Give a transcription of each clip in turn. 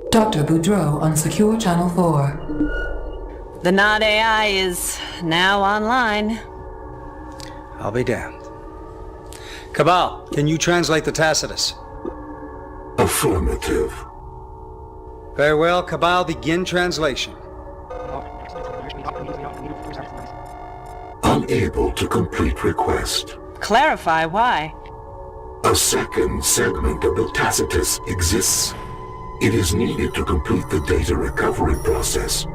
Dr. Boudreau on Secure Channel 4. The Nod AI is now online. I'll be damned. Cabal, can you translate the Tacitus? Affirmative. Very well, Cabal, begin translation. Unable to complete request. Clarify why. A second segment of the Tacitus exists. It is needed to complete the data recovery process.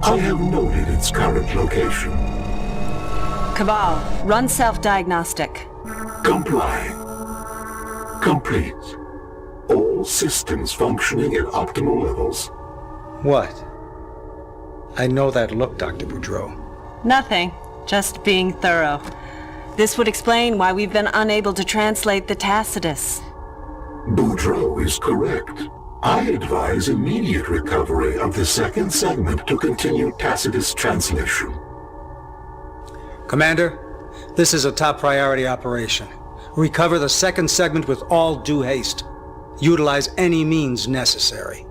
I have noted its current location. Cabal, run self-diagnostic. Comply. Complete. All systems functioning at optimal levels. What? I know that look, Dr. Boudreau. Nothing. Just being thorough. This would explain why we've been unable to translate the Tacitus. Boudreau is correct. I advise immediate recovery of the second segment to continue Tacitus translation. Commander, this is a top priority operation. Recover the second segment with all due haste. Utilize any means necessary.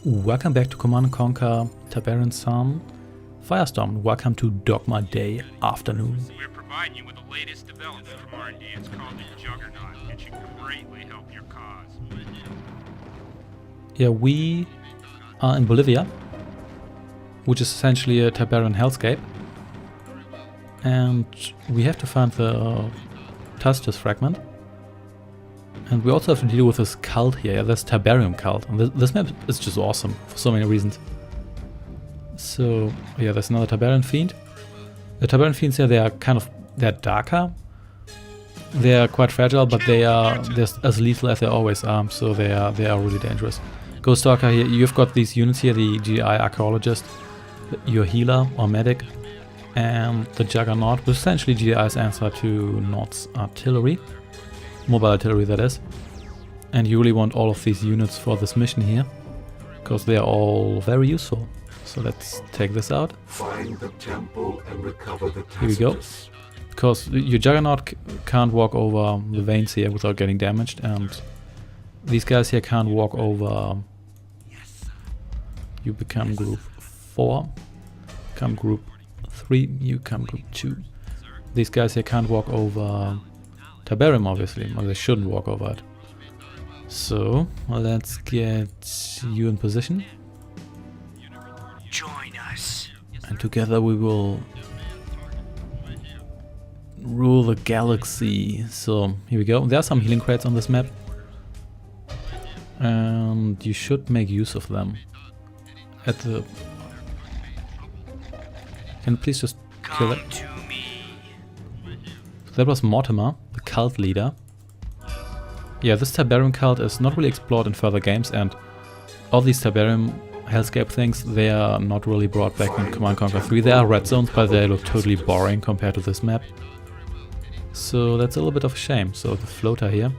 Welcome back to Command & Conquer, Tiberian Sun, Firestorm. Welcome to Dogma Day afternoon. We're providing you with the latest development from R&D. It's called the Juggernaut. It should greatly help your cause. Yeah, we are in Bolivia, which is essentially a Tiberian hellscape. And we have to find the Tacitus fragment. And we also have to deal with this cult here, yeah, this Tiberium cult. And this map is just awesome for so many reasons. So, yeah, there's another Tiberian fiend. The Tiberian fiends here, they're darker. They are quite fragile, but they're as lethal as they always are, so they are really dangerous. Ghost Stalker here, you've got these units here, the GDI archaeologist, your healer or medic, and the Juggernaut, which is essentially GDI's answer to Nod's artillery. Mobile artillery, that is. And you really want all of these units for this mission here, because they are all very useful. So let's take this out. Find the temple and recover the Tacitus. Here we go. Because your Juggernaut can't walk over the veins here without getting damaged, and these guys here can't walk over. You become group 4, become group 3, you become group 2. These guys here can't walk over Tiberium, obviously, or they shouldn't walk over it. So let's get you in position. Join us. And together we will rule the galaxy. So here we go. There are some healing crates on this map, and you should make use of them. At the can you please just kill that? to me. That was Mortimer, the cult leader. Yeah, this Tiberium cult is not really explored in further games, and all these Tiberium hellscape things, they are not really brought back in Command & Conquer 3. They are red zones, but they look totally boring compared to this map. So that's a little bit of a shame. So the floater here.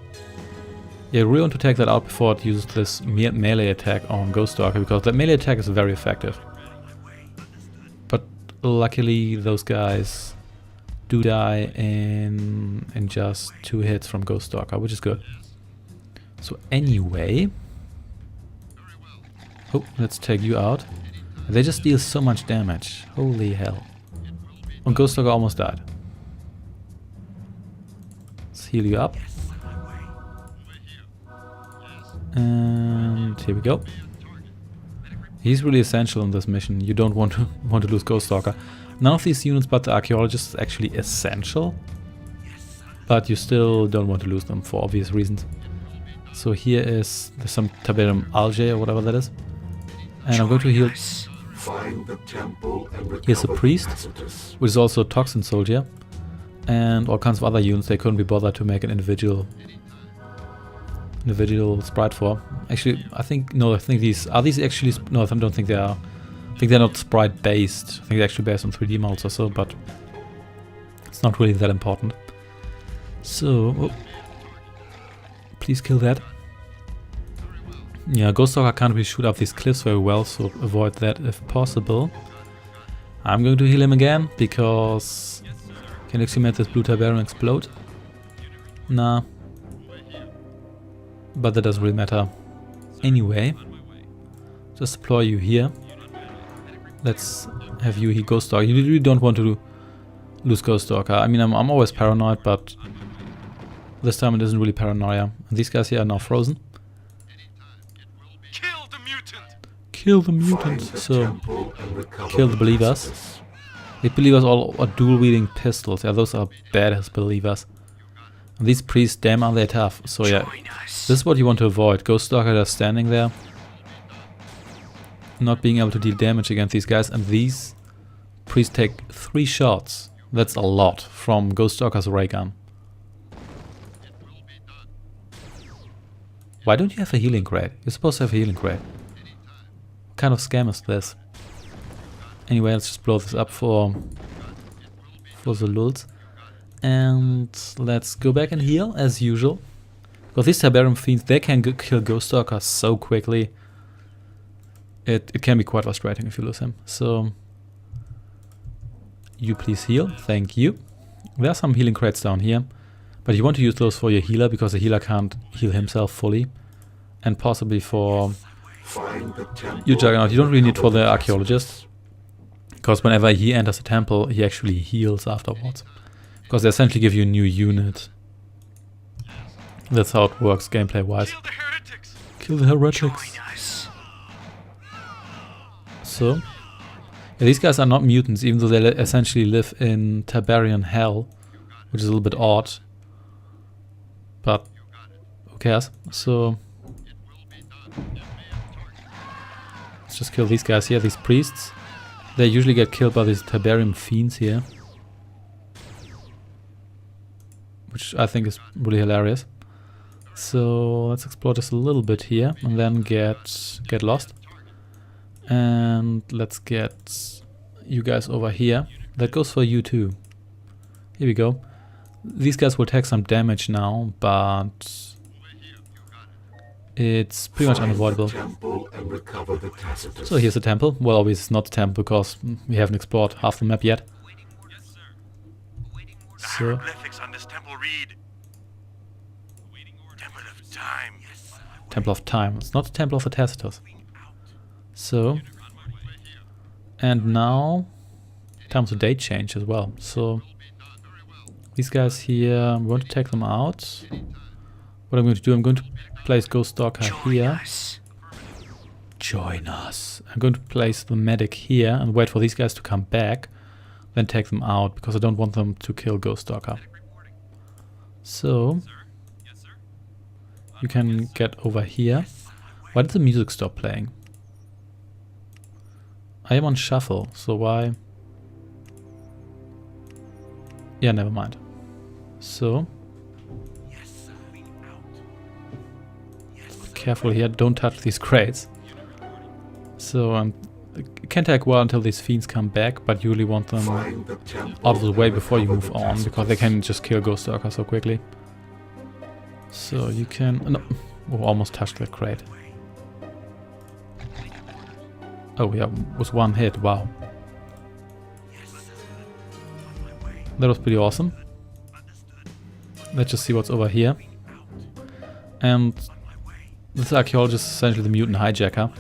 Yeah, we want to take that out before it uses this melee attack on Ghost Stalker, because that melee attack is very effective. But luckily those guys do die in just 2 hits from Ghost Stalker, which is good. So anyway, oh, let's take you out. They just deal so much damage. Holy hell. And Ghost Stalker almost died. Let's heal you up. And here we go. He's really essential in this mission. You don't want to lose Ghost Stalker. None of these units but the archaeologist is actually essential, but you still don't want to lose them for obvious reasons. So here is some Tiberium algae or whatever that is, and I'm going to heal. Find the temple and Here's a recover priest, Tacitus. which is also a toxin soldier, and all kinds of other units they couldn't be bothered to make an individual sprite for. Actually, I think these actually, no, I don't think they are. I think they're not sprite based. I think they're actually based on 3D models or so, but it's not really that important. So, oh, please kill that. Yeah, Ghost Stalker can't really shoot up these cliffs very well, so avoid that if possible. I'm going to heal him again, because can you actually make this blue Tiberium explode? Nah. But that doesn't really matter anyway. Just deploy you here. Let's have you here, Ghost Stalker. You really don't want to lose Ghost Stalker. I mean, I'm always paranoid, but this time it isn't really paranoia. And these guys here are now frozen. Kill the mutant! Kill the mutants. So, kill the believers. The believers all are dual-wielding pistols. Yeah, those are badass believers. And these priests, damn, are they tough. So yeah, this is what you want to avoid. Ghost Stalker just standing there, not being able to deal damage against these guys. And these priests take 3 shots. That's a lot from Ghost Stalker's ray gun. Why don't you have a healing crate? You're supposed to have a healing crate. What kind of scam is this? Anyway, let's just blow this up for the lulz. And let's go back and heal, as usual. Because these Tiberium fiends, they can kill Ghost Stalker so quickly. It can be quite frustrating if you lose him. So, you please heal. Thank you. There are some healing crates down here. But you want to use those for your healer, because the healer can't heal himself fully. And possibly for your Juggernaut. You don't really need for the Archaeologist. Because whenever he enters the temple, he actually heals afterwards. Because they essentially give you a new unit. That's how it works gameplay-wise. Kill the heretics! Kill the heretics. So, yeah, these guys are not mutants, even though they essentially live in Tiberian hell, which is a little bit odd. But who cares? So, let's just kill these guys here, these priests. They usually get killed by these Tiberium fiends here, which I think is really hilarious. So let's explore just a little bit here and then get lost. And let's get you guys over here. That goes for you too. Here we go. These guys will take some damage now, but it's pretty much unavoidable. So here's the temple. Well, obviously it's not the temple because we haven't explored half the map yet. The hieroglyphics on this temple read Temple of Time. Temple of Time. It's not the Temple of the Tacitus. So, and now time to date change as well. So these guys here, I'm going to take them out. What I'm going to do, I'm going to place Ghost Stalker here. Join us. I'm going to place the medic here and wait for these guys to come back. Then take them out, because I don't want them to kill Ghost Stalker. So, you can get over here. Why did the music stop playing? I am on shuffle, so why? Yeah, never mind. So, be careful here, don't touch these crates. So, it can take a while until these fiends come back, but you really want them out of the way before you move on, because they can just kill Ghost Stalker so quickly. So you can... no, oh, almost touched that crate. Oh yeah, was one hit, wow. That was pretty awesome. Let's just see what's over here. And this archaeologist is essentially the mutant hijacker.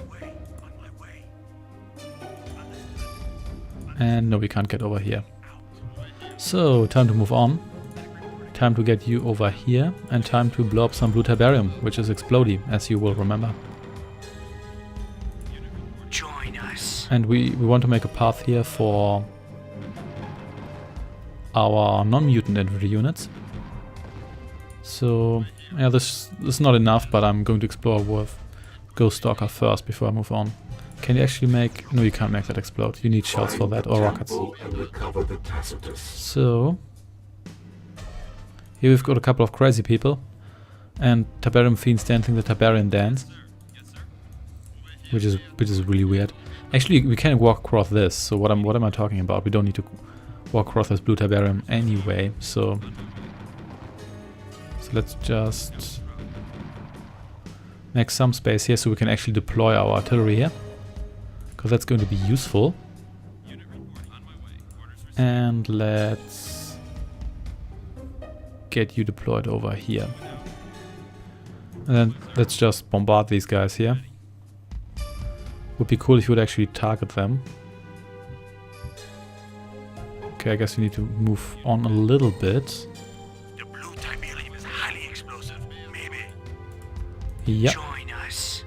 And no, we can't get over here. So, time to move on. Time to get you over here. And time to blow up some blue Tiberium, which is explodey, as you will remember. Join us. And we want to make a path here for our non-mutant infantry units. So, yeah, this is not enough, but I'm going to explore with Ghost Stalker first before I move on. Can you actually make... no, you can't make that explode. You need shells for that, or rockets. So... here we've got a couple of crazy people. And Tiberium fiends dancing the Tiberian dance. Which is really weird. Actually, we can walk across this, so what am I talking about? We don't need to walk across this blue Tiberium anyway, so let's just make some space here so we can actually deploy our artillery here. Because that's going to be useful. And let's get you deployed over here. And then let's just bombard these guys here. Would be cool if you would actually target them. Okay, I guess we need to move on a little bit. The blue Tiberium is highly explosive. Maybe. Yep. Join us.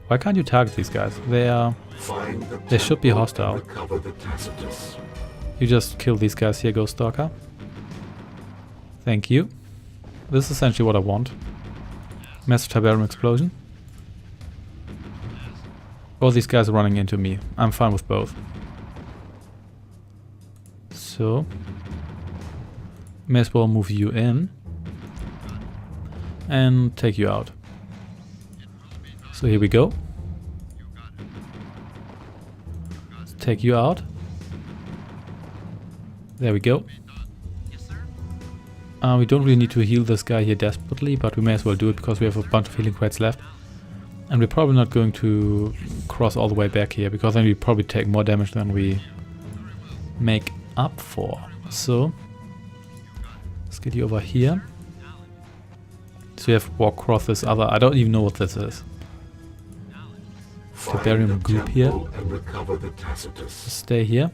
Why can't you target these guys? They should be hostile. Recover the Tacitus. You just kill these guys here, Ghost Stalker. Thank you. This is essentially what I want. Massive Tiberium explosion. All these guys are running into me. I'm fine with both. So, may as well move you in and take you out. So here we go. Let's take you out. There we go. We don't really need to heal this guy here desperately, but we may as well do it because we have a bunch of healing crates left. And we're probably not going to cross all the way back here, because then we probably take more damage than we make up for. So, let's get you over here. So we have to walk across this other, I don't even know what this is. Tiberium group here. Stay here.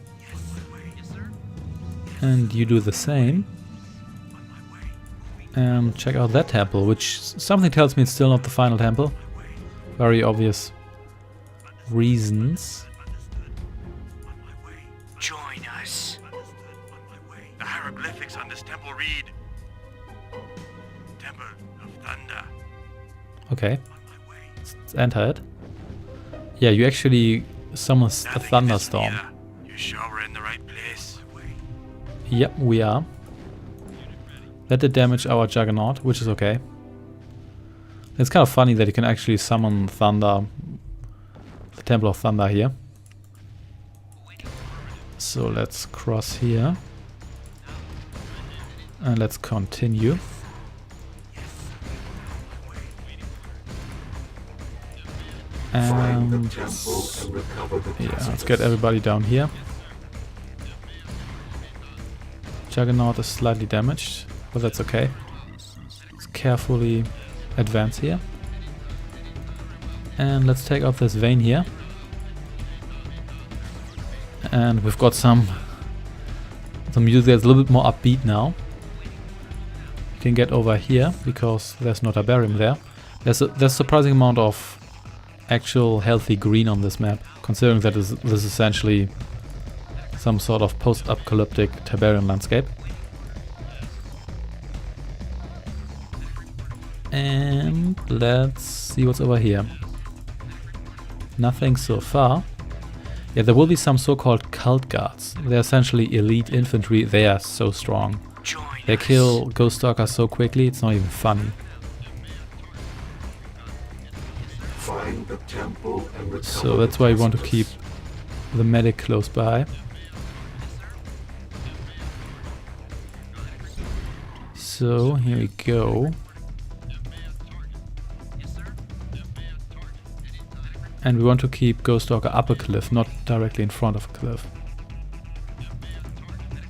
And you do the same. And check out that temple, which something tells me it's still not the final temple. Very obvious reasons. Join us. The hieroglyphics on this temple read Temple of Thunder. Okay. Let's enter it. Yeah, you actually summon a thunderstorm. You sure we're in the right place? Yep, we are. That did damage our Juggernaut, which is okay. It's kind of funny that you can actually summon Thunder, the Temple of Thunder here. So let's cross here. And let's continue. And yeah, let's get everybody down here. Juggernaut is slightly damaged, but that's okay. Let's carefully advance here. And let's take out this vein here. And we've got some music that's a little bit more upbeat now. You can get over here because there's no Tiberium there. There's a surprising amount of actual healthy green on this map, considering that this is essentially some sort of post-apocalyptic Tiberian landscape. And let's see what's over here. Nothing so far. Yeah, there will be some so-called cult guards. They're essentially elite infantry. They are so strong. They kill Ghost Stalkers so quickly, it's not even funny. So that's why you want to keep the medic close by. So here we go. And we want to keep Ghost Stalker up a cliff, not directly in front of a cliff.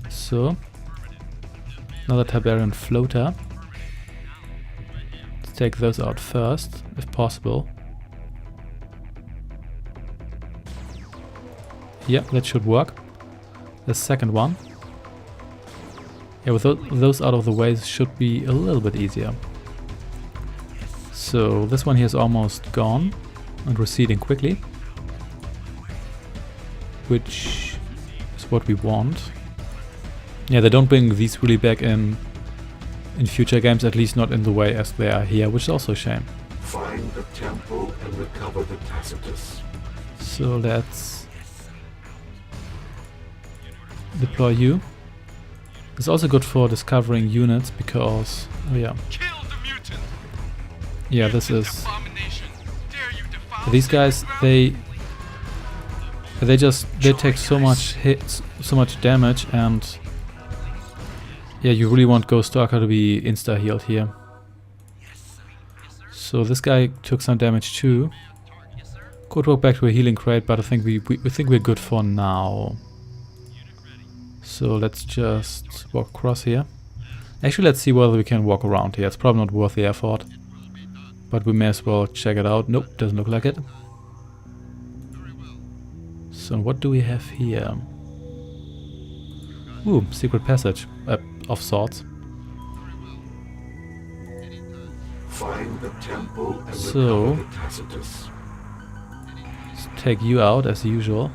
So, another Tiberian floater. Let's take those out first, if possible. Yep, that should work. The second one. Yeah, with those out of the way, it should be a little bit easier. So, this one here is almost gone. And receding quickly, which is what we want. Yeah, they don't bring these really back in future games, at least not in the way as they are here, which is also a shame. Find the temple and recover the Tacitus. So let's deploy you. It's also good for discovering units because, oh yeah. Yeah, this is. These guys, they take so much hits, so much damage, and yeah, you really want Ghost Stalker to be insta healed here. So this guy took some damage too. Could walk back to a healing crate, but I think we think we're good for now. So let's just walk across here. Actually, let's see whether we can walk around here. It's probably not worth the effort. But we may as well check it out. Nope, doesn't look like it. So what do we have here? Ooh, secret passage of sorts. Find the temple and So, recover the Tacitus. let's take you out as usual.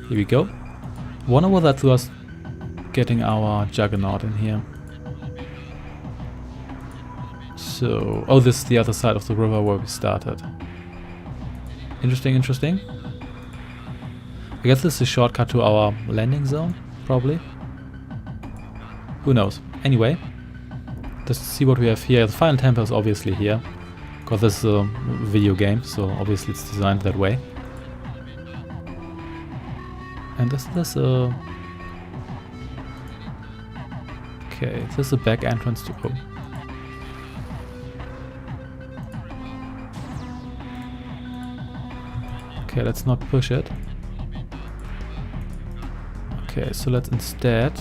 Here we go. Wonder what that was getting our juggernaut in here. So, oh, this is the other side of the river where we started. Interesting, interesting. I guess this is a shortcut to our landing zone, probably. Who knows? Anyway, let's see what we have here. The final temple is obviously here, because this is a video game, so obviously it's designed that way. And is this a... Okay, is this a back entrance to... Oh. Okay, let's not push it. Okay, so let's instead...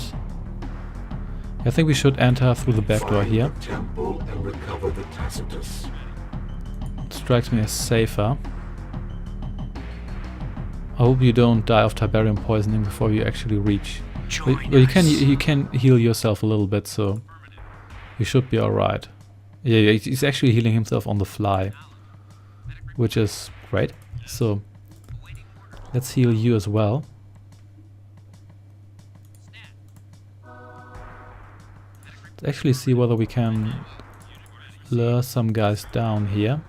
I think we should enter through the back door here. Temple and recover the Tacitus. It strikes me as safer. I hope you don't die of Tiberium poisoning before you actually reach. Well, you can heal yourself a little bit, so you should be alright. Yeah, he's actually healing himself on the fly, which is great. So let's heal you as well. Let's actually see whether we can lure some guys down here.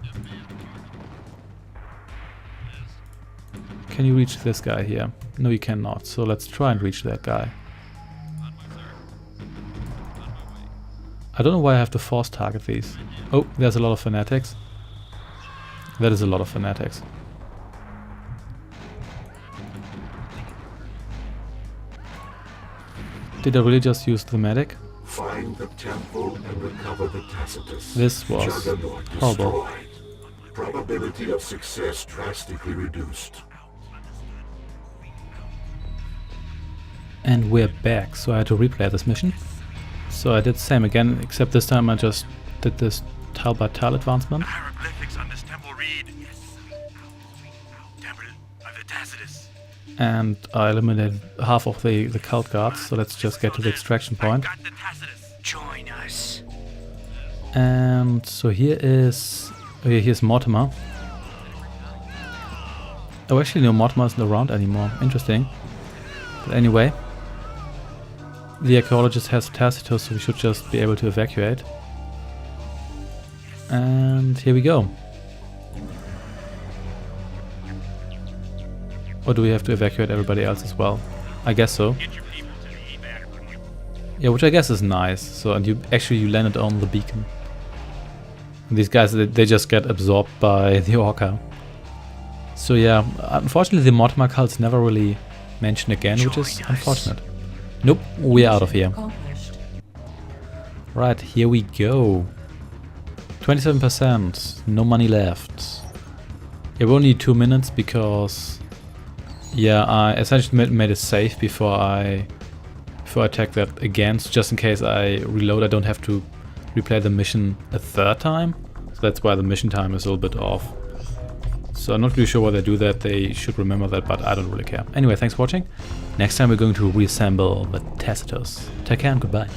Can you reach this guy here? No, you cannot. So let's try and reach that guy. I don't know why I have to force target these. Oh, there's a lot of fanatics. That is a lot of fanatics. Did I really just use the medic? Find the temple and recover the Tacitus. This was Juggernaut horrible. destroyed. Probability of success drastically reduced. And we're back, so I had to replay this mission. So I did the same again, except this time I just did this tile by tile advancement. Hieroglyphics on this temple read. Temple of the Tacitus. And I eliminated half of the cult guards, so let's just get to the extraction point. Got the Tacitus. Join us. And so here is... Oh yeah, here's Mortimer. Oh, actually no, Mortimer isn't around anymore. Interesting. But anyway, the archaeologist has Tacitus, so we should just be able to evacuate. And here we go. Or do we have to evacuate everybody else as well? I guess so. Get your people to the evac point. Yeah, which I guess is nice. So, and you landed on the beacon. And these guys, they just get absorbed by the Orca. So yeah, unfortunately the Mortimer cult's never really mentioned again, which is unfortunate. Nope, we're out of here. Accomplished. Right, here we go. 27%, no money left. Yeah, we only need 2 minutes because... Yeah, I essentially made it safe before I attack that again, so just in case I reload I don't have to replay the mission a third time. So that's why the mission time is a little bit off. So I'm not really sure why they do that, they should remember that, but I don't really care. Anyway, thanks for watching. Next time we're going to reassemble the Tacitus. Take care and goodbye.